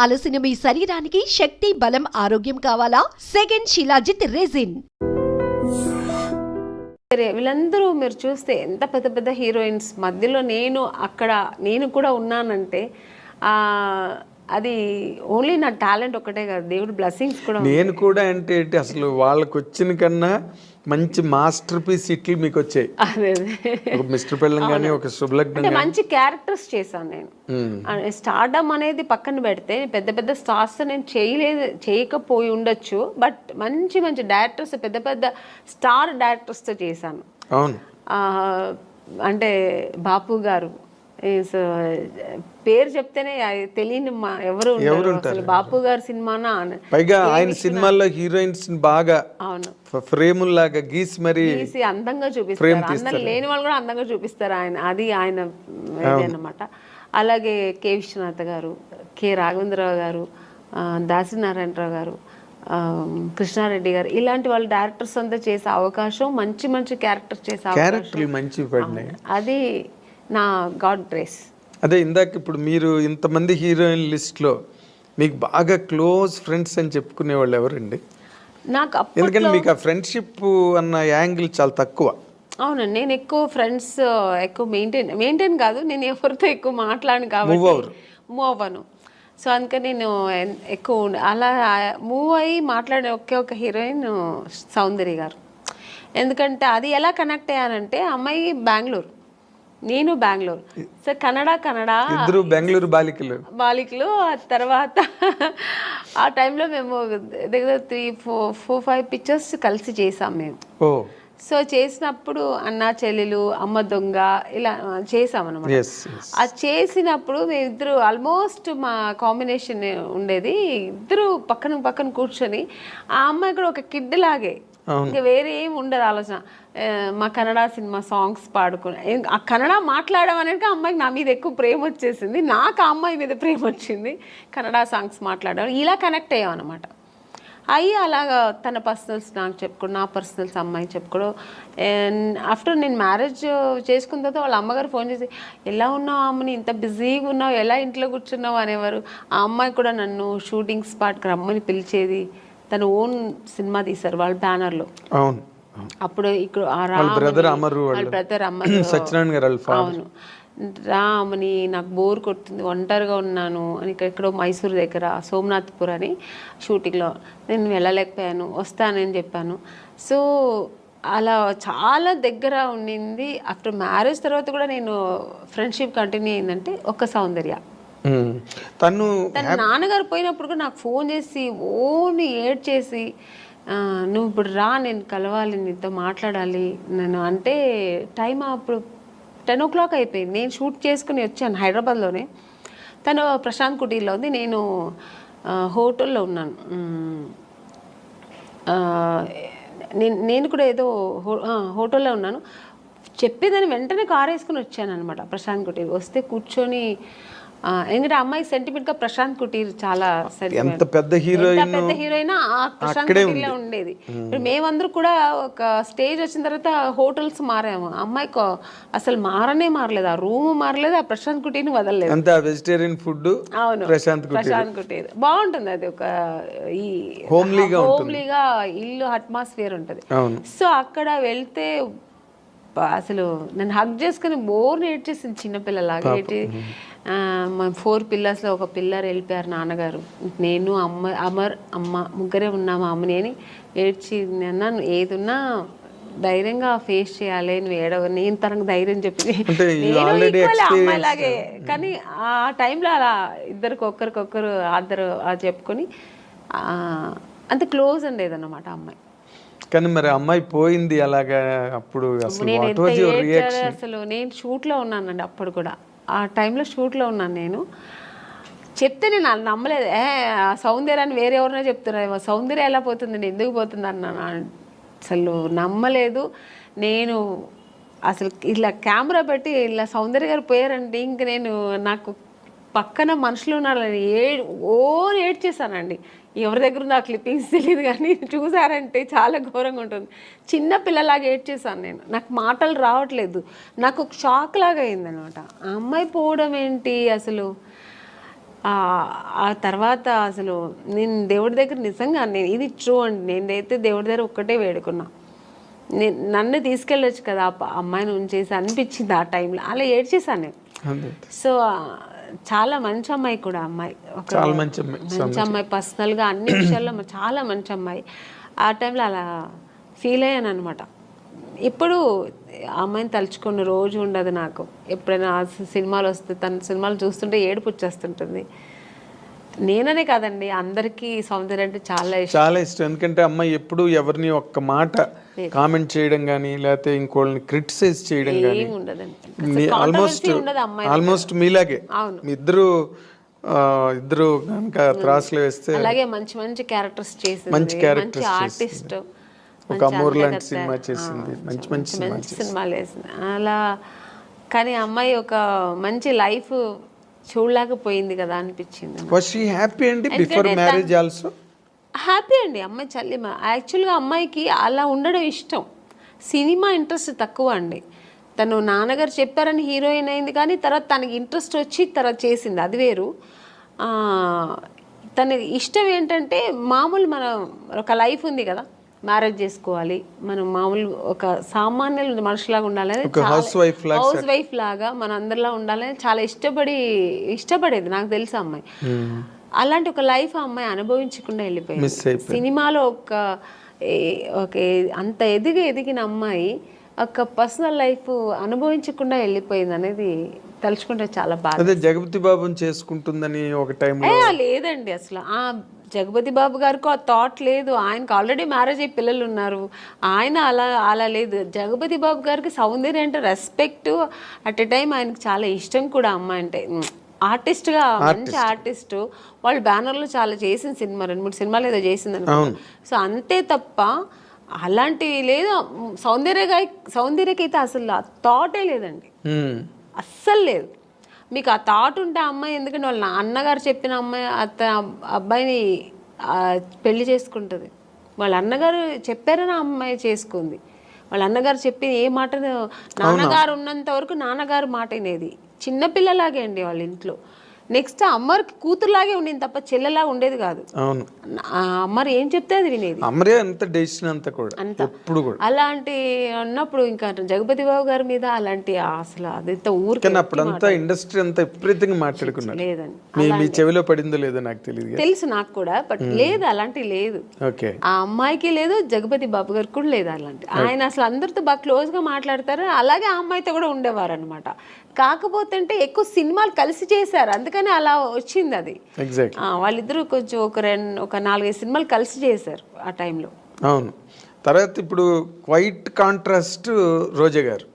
అలసిన మీ శరీరానికి శక్తి, బలం, ఆరోగ్యం కావాలా? Second shilajit resin. వీళ్ళందరూ మీరు చూస్తే ఎంత పెద్ద పెద్ద హీరోయిన్స్ మధ్యలో నేను కూడా ఉన్నానంటే అది ఓన్లీ నా టాలెంట్ ఒకటే కాదు, దేవుడు బ్లెస్సింగ్స్ కూడా. నేను కూడా అంటే అసలు వాళ్ళకి వచ్చిన కన్నా మంచి మాస్టర్ పీస్ ఇట్లు మీకు వచ్చాయి. ఒక మిస్టర్ పెళ్ళం కానీ ఒక శుభలగ్నం, మంచి క్యారెక్టర్స్ చేశాను నేను. స్టార్డమ్ అనేది పక్కన పెడితే పెద్ద పెద్ద స్టార్స్ నేను చేయకపోయి ఉండొచ్చు, బట్ మంచి మంచి డైరెక్టర్స్, పెద్ద పెద్ద స్టార్ డైరెక్టర్స్తో చేశాను. అవును, అంటే బాపు గారు పేరు చెప్తేనే తెలియని ఎవరు ఉంటారు. బాపు గారి సినిమానా, పైగా ఆయన సినిమాల్లో హీరోయిన్స్ బాగా ఫ్రేముల్లాగా గీసి మరి అందంగా చూపిస్తారు. అందం లేని వాళ్ళు కూడా అందంగా చూపిస్తారు అది ఆయన అన్నమాట. అలాగే కె విశ్వనాథ్ గారు, కె రాఘవేంద్రరావు గారు, దాసినారాయణరావు గారు, కృష్ణారెడ్డి గారు, ఇలాంటి వాళ్ళు డైరెక్టర్స్ అంతా చేసే అవకాశం, మంచి మంచి క్యారెక్టర్స్ చేసే అవకాశం, అది నా గాడ్ గ్రేస్. అదే ఇందాక ఇప్పుడు మీరు ఇంతమంది హీరోయిన్ లిస్ట్లో మీకు బాగా క్లోజ్ ఫ్రెండ్స్ అని చెప్పుకునే వాళ్ళు ఎవరండి? నాకు ఎందుకంటే మీకు ఆ ఫ్రెండ్షిప్ అన్న యాంగిల్ చాలా తక్కువ. అవునండి, నేను ఎక్కువ ఫ్రెండ్స్ ఎక్కువ మెయింటైన్ కాదు, నేను ఎవరితో ఎక్కువ మాట్లాడను కాబట్టి మూవ్ అవ్వను. సో అందుకని నేను ఎక్కువ అలా మూవ్ అయ్యి మాట్లాడే ఒక హీరోయిన్ సౌందర్య గారు. ఎందుకంటే అది ఎలా కనెక్ట్ అయ్యానంటే, అమ్మాయి బెంగళూరు, నేను బెంగళూరు. సో ఇద్దరు బెంగళూరు బాలికలు. ఆ తర్వాత ఆ టైంలో మేము దగ్గర 3-4-5 పిక్చర్స్ కలిసి చేసాం మేము. సో చేసినప్పుడు అన్నా చెల్లెలు, అమ్మ దొంగ, ఇలా చేసామన్నమాట. అది చేసినప్పుడు మేమిద్దరు ఆల్మోస్ట్ మా కాంబినేషన్ ఉండేది. ఇద్దరు పక్కన కూర్చొని, ఆ అమ్మాయి కూడా ఒక కిడ్ లాగే, ఇంకా వేరే ఏమి ఉండదు ఆలోచన. మా కన్నడ సినిమా సాంగ్స్ పాడుకుని, ఆ కన్నడ మాట్లాడడం అనేది అమ్మాయికి నా మీద ఎక్కువ ప్రేమ వచ్చేసింది, నాకు ఆ అమ్మాయి మీద ప్రేమ వచ్చింది. కన్నడ సాంగ్స్ మాట్లాడడం, ఇలా కనెక్ట్ అయ్యాం అనమాట. అయ్యి అలాగా తన పర్సనల్స్ నాకు చెప్పుకోవడం, నా పర్సనల్స్ అమ్మాయి చెప్పుకోవడం. ఆఫ్టర్ నేను మ్యారేజ్ చేసుకున్న తర్వాత వాళ్ళ అమ్మగారు ఫోన్ చేసి, ఎలా ఉన్నావు అమ్మని, ఇంత బిజీగా ఉన్నావు, ఎలా ఇంట్లో కూర్చున్నావు అనేవారు. ఆ అమ్మాయి కూడా నన్ను షూటింగ్ స్పాట్కి రమ్మని పిలిచేది. తన ఓన్ సినిమా తీశారు వాళ్ళ బ్యానర్లో. అప్పుడు ఇక్కడ బ్రదర్ అమరు, అవును, రామని నాకు బోర్ కొడుతుంది, ఒంటరిగా ఉన్నాను అని, ఎక్కడో మైసూరు దగ్గర సోమనాథ్పూర్ అని షూటింగ్లో నేను వెళ్ళలేకపోయాను, వస్తానని చెప్పాను. సో అలా చాలా దగ్గర ఉండింది. ఆఫ్టర్ మ్యారేజ్ తర్వాత కూడా నేను ఫ్రెండ్షిప్ కంటిన్యూ అయిందంటే ఒక సౌందర్య. తన నాన్నగారు పోయినప్పుడు కూడా నాకు ఫోన్ చేసి ఓని ఏడ్ చేసి, నువ్వు ఇప్పుడు రా, నేను కలవాలి, నీతో మాట్లాడాలి నేను అంటే. టైం అప్పుడు 10 o'clock అయిపోయింది. నేను షూట్ చేసుకుని వచ్చాను హైదరాబాద్లోనే. తను ప్రశాంత్ కుటీర్లో ఉంది, నేను హోటల్లో ఉన్నాను. నేను కూడా ఏదో హోటల్లో ఉన్నాను. చెప్పేదాన్ని వెంటనే కారు వేసుకుని వచ్చాను అనమాట ప్రశాంత్ కుటీర్. వస్తే కూర్చొని, ఎందుకంటే అమ్మాయి సెంటిమెంట్గా ప్రశాంత్ కుటీర్ చాలా ఎంత పెద్ద హీరోయిన్ ప్రశాంత్ కుటీర్లో ఉండేది. మేమందరూ కూడా ఒక స్టేజ్ వచ్చిన తర్వాత హోటల్స్ మారాము. అమ్మాయికి అసలు మారలేదు, ఆ రూమ్ మారలేదు, ఆ ప్రశాంత్ కుటీర్ని వదలలేదు. Vegetarian food. అవును, ప్రశాంత్ కుటీర్ బాగుంటుంది. అది ఒక ఈ హోమ్లీగా ఇల్లు అట్మాస్ఫియర్ ఉంటుంది. సో అక్కడ వెళ్తే అసలు నన్ను హగ్ చేసుకుని బోర్ నేర్చేసింది, చిన్నపిల్లలాగా ఏటి. మా 4 పిల్లర్స్లో ఒక పిల్లర్ వెళ్ళిపోయారు నాన్నగారు, నేను అమ్మ ముగ్గురే ఉన్నాము అమ్మని అని ఏడ్చి. అన్నాను, ఏదున్నా ధైర్యంగా ఫేస్ చేయాలి, నువ్వు ఏడవ, నేను తనకు ధైర్యం చెప్పింది. నేను అమ్మాయిలాగే, కానీ ఆ టైంలో అలా ఒకరికొకరు ఆద్దరు చెప్పుకొని అంత క్లోజ్ ఉండేది అన్నమాట అమ్మాయి. కానీ మరి అమ్మాయి పోయింది అలాగా, అప్పుడు అసలు నేను షూట్లో ఉన్నానండి. అప్పుడు కూడా ఆ టైంలో షూట్లో ఉన్నాను. నేను చెప్తే నేను నమ్మలేదు. సౌందర్య అని వేరే ఎవరైనా చెప్తున్నారు, సౌందర్య ఎలా పోతుందండి, ఎందుకు పోతుంది అన్నాను. అసలు నమ్మలేదు నేను. అసలు ఇలా కెమెరా పెట్టి ఇలా సౌందర్య గారు పోయారంటే ఇంక నాకు పక్కన మనుషులు ఉన్నారని ఏడ్చేసానండి. ఎవరి దగ్గర ఉందో ఆ క్లిప్పింగ్స్ తెలియదు, కానీ చూసారంటే చాలా ఘోరంగా ఉంటుంది. చిన్న పిల్లలాగా ఏడ్చేసాను నేను. నాకు మాటలు రావట్లేదు, నాకు ఒక షాక్ లాగా అయిందనమాట. ఆ అమ్మాయి పోవడం ఏంటి అసలు. ఆ తర్వాత అసలు నేను దేవుడి దగ్గర నిజంగా నేను ఇది ట్రూ అండి, నేనైతే దేవుడి దగ్గర ఒక్కటే వేడుకున్నా, నన్ను తీసుకెళ్ళొచ్చు కదా అమ్మాయిని ఉంచేసి అనిపించింది ఆ టైంలో. అలా ఏడ్చేసాను నేను. సో చాలా మంచి అమ్మాయి కూడా, అమ్మాయి ఒక మంచి అమ్మాయి, పర్సనల్గా అన్ని విషయాల్లో చాలా మంచి అమ్మాయి. ఆ టైంలో అలా ఫీల్ అయ్యాను అనమాట. ఇప్పుడు ఆ అమ్మాయిని తలుచుకున్న రోజు ఉండదు నాకు. ఎప్పుడైనా సినిమాలు వస్తే తన సినిమాలు చూస్తుంటే ఏడుపు వచ్చేస్తుంటుంది. నేననే కాదండి, అందరికీ సౌందర్య అంటే చాలా ఇష్టం. ఎందుకంటే అమ్మాయి ఎప్పుడు ఎవరిని ఒక్క మాట కామెంట్ చేయడం కానీ లేకపోతే ఇంకోళ్ళని క్రిటిసైజ్ చేయడం కానీ ఉండదండి. ఆల్మోస్ట్ మీలాగే మీ ఇద్దరు కనుక త్రాసులు వేస్తే అలాగే మంచి మంచి క్యారెక్టర్స్ చేసింది, మంచి ఆర్టిస్ట్, ఒక అమూర్ లాంటి సినిమా చేసింది, మంచి సినిమాలు వేసింది అలా. కానీ అమ్మాయి ఒక మంచి లైఫ్ చూడలేకపోయింది కదా అనిపించింది. హ్యాపీ అండి బిఫోర్ మ్యారేజ్ ఆల్సో? హ్యాపీ అండి. అమ్మాయి చల్లిమ యాక్చువల్గా అమ్మాయికి అలా ఉండడం ఇష్టం, సినిమా ఇంట్రెస్ట్ తక్కువ అండి. తను నాన్నగారు చెప్పారని హీరోయిన్ అయింది, కానీ తర్వాత తనకి ఇంట్రెస్ట్ వచ్చి తర్వాత చేసింది, అది వేరు. తన ఇష్టం ఏంటంటే మామూలు మన ఒక లైఫ్ ఉంది కదా, మ్యారేజ్ చేసుకోవాలి, మనం మామూలు ఒక సామాన్య మనుషులాగా ఉండాలని, హౌస్ వైఫ్ లాగా మన అందరిలా ఉండాలని చాలా ఇష్టపడేది నాకు తెలుసు అమ్మాయి. అలాంటి ఒక లైఫ్ ఆ అమ్మాయి అనుభవించకుండా వెళ్ళిపోయింది. సినిమాలో ఒక అంత ఎదిగిన అమ్మాయి ఒక పర్సనల్ లైఫ్ అనుభవించకుండా వెళ్ళిపోయింది అనేది తలుచుకుంటే చాలా బాగా. జగపతి బాబుని చేసుకుంటుందని ఒక టైంలో లేదండి, అసలు ఆ జగపతి బాబు గారికి ఆ థాట్ లేదు. ఆయనకు ఆల్రెడీ మ్యారేజ్ అయ్యి పిల్లలు ఉన్నారు, ఆయన అలా లేదు. జగపతి బాబు గారికి సౌందర్య అంటే రెస్పెక్ట్, అట్ ఎ టైం ఆయనకు చాలా ఇష్టం కూడా అమ్మాయి అంటే. ఆర్టిస్ట్గా మంచి ఆర్టిస్టు, వాళ్ళు బ్యానర్లో చాలా చేసిన సినిమా 2-3 సినిమాలు ఏదో చేసింది అనుకో. సో అంతే తప్ప అలాంటివి లేదు. సౌందర్యకైతే అసలు ఆ థాటే లేదండి, అస్సలు లేదు. మీకు ఆ థాట్ ఉంటే అమ్మాయి, ఎందుకంటే వాళ్ళ అన్నగారు చెప్పిన అమ్మాయి అబ్బాయిని పెళ్లి చేసుకుంటుంది. వాళ్ళ అన్నగారు చెప్పారని అమ్మాయి చేసుకుంది. వాళ్ళ అన్నగారు చెప్పి ఏ మాట, నాన్నగారు ఉన్నంత వరకు నాన్నగారు మాట వినేది. చిన్నపిల్లలాగే అండి వాళ్ళ ఇంట్లో. నెక్స్ట్ అమ్మకి కూతురులాగే ఉండేది తప్ప చెల్లెలాగా ఉండేది కాదు. అమ్మరు ఏం చెప్తే అది వినేది. అలాంటి అన్నప్పుడు ఇంకా జగపతి బాబు గారి మీద అలాంటి అసలు అది ఊరికి ఇండస్ట్రీ అంతా విపరీతంగా మాట్లాడుకున్నారు. లేదండి, చెవిలో పడిందో లేదో నాకు తెలియదు, తెలుసు నాకు కూడా, బట్ లేదు అలాంటి లేదు. ఆ అమ్మాయికి లేదు, జగపతి బాబు గారికి కూడా లేదు అలాంటి. ఆయన అసలు అందరితో బాగా క్లోజ్ గా మాట్లాడతారు, అలాగే ఆ అమ్మాయితో కూడా ఉండేవారు అనమాట. కాకపోతే అంటే ఎక్కువ సినిమాలు కలిసి చేశారు, అందుకని అలా వచ్చింది అది. వాళ్ళిద్దరూ కొంచెం ఒక 4-5 సినిమాలు కలిసి చేశారు ఆ టైంలో. అవును. తర్వాత ఇప్పుడు క్వైట్ కాంట్రాస్ట్ రోజా గారు.